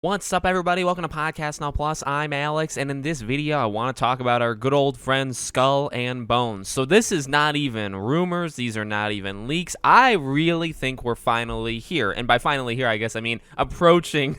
What's up, everybody? Welcome to Podcast Now Plus. I'm Alex, and in this video, I want to talk about our good old friends Skull and Bones. So this is not even rumors. These are not even leaks. I really think we're finally here. And by finally here, I guess I mean approaching,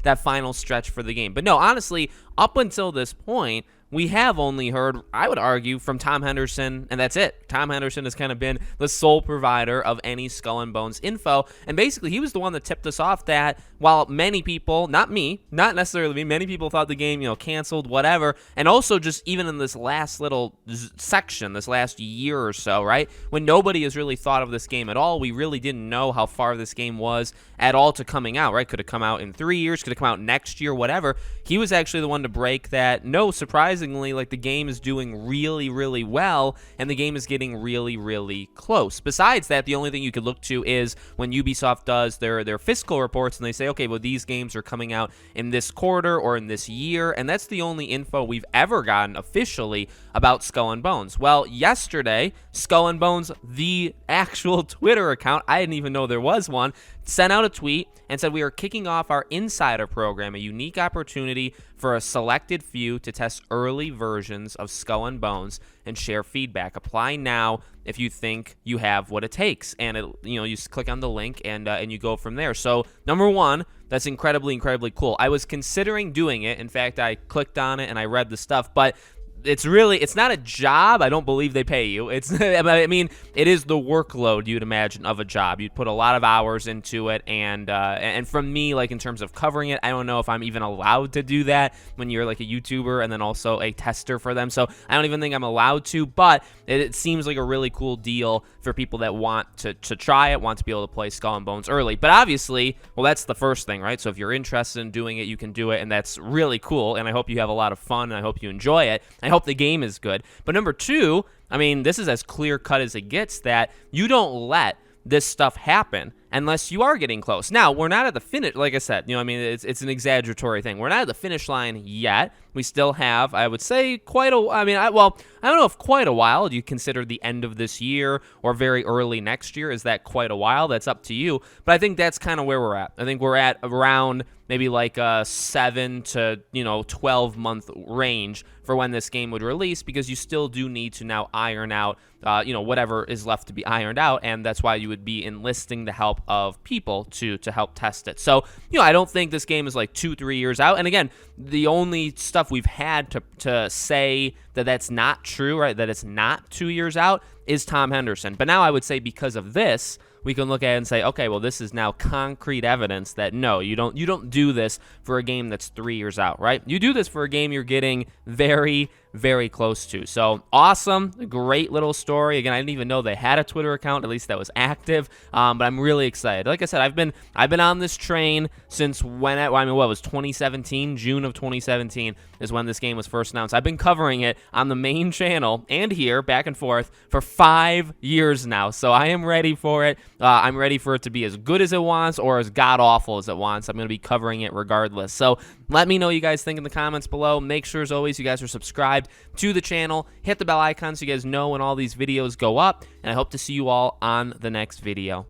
that final stretch for the game. But no, honestly, up until this point, we have only heard, I would argue, from Tom Henderson, and that's it. Tom Henderson has kind of been the sole provider of any Skull and Bones info, and basically he was the one that tipped us off that while many people, not me, not necessarily me, many people thought the game, canceled, whatever, and also just even in this last little section, this last year or so, right, when nobody has really thought of this game at all, we really didn't know how far this game was at all to coming out, right? Could have come out in 3 years, could have come out next year, whatever. He was actually the one to break that, no, surprisingly, like the game is doing really, really well, and the game is getting really, really close. Besides that, the only thing you could look to is when Ubisoft does their fiscal reports, and they say, okay, well, these games are coming out in this quarter or in this year, and that's the only info we've ever gotten officially about Skull and Bones. Well, yesterday, Skull and Bones, the actual Twitter account, I didn't even know there was one, sent out a tweet and said we are kicking off our insider program, a unique opportunity for a selected few to test early versions of Skull and Bones and share feedback. Apply now if you think you have what it takes, and you just click on the link and you go from there. So number one, that's incredibly cool. I was considering doing it. In fact, I clicked on it and I read the stuff, but it's not a job. I don't believe they pay you. It is the workload you'd imagine of a job. You'd put a lot of hours into it, and from me, like in terms of covering it, I don't know if I'm even allowed to do that when you're like a YouTuber and then also a tester for them. So I don't even think I'm allowed to, but it seems like a really cool deal for people that want to try it, want to be able to play Skull and Bones early. But obviously, well, that's the first thing, right? So if you're interested in doing it, you can do it, and that's really cool, and I hope you have a lot of fun, and I hope you enjoy it. I hope the game is good. But number two, this is as clear-cut as it gets that you don't let this stuff happen unless you are getting close. Now, we're not at the finish, like I said, it's an exaggeratory thing. We're not at the finish line yet. We still have, I would say, I don't know if quite a while. Do you consider the end of this year or very early next year? Is that quite a while? That's up to you. But I think that's kind of where we're at. I think we're at around maybe like a 7 to 12 month range for when this game would release, because you still do need to now iron out whatever is left to be ironed out, and that's why you would be enlisting the help of people to help test it. So I don't think this game is like 2-3 years out. And again, the only stuff we've had to say that that's not true, right, that it's not 2 years out, is Tom Henderson. But now I would say because of this, we can look at it and say, okay, well, this is now concrete evidence that no, you don't do this for a game that's 3 years out, right? You do this for a game you're getting very, very close to. So awesome, great little story. Again, I didn't even know they had a Twitter account, at least that was active. But I'm really excited. Like I said, I've been on this train since what was 2017? June of 2017 is when this game was first announced. I've been covering it on the main channel and here, back and forth, for 5 years now. So I am ready for it. I'm ready for it to be as good as it wants or as god-awful as it wants. I'm going to be covering it regardless. So let me know what you guys think in the comments below. Make sure, as always, you guys are subscribed to the channel. Hit the bell icon so you guys know when all these videos go up. And I hope to see you all on the next video.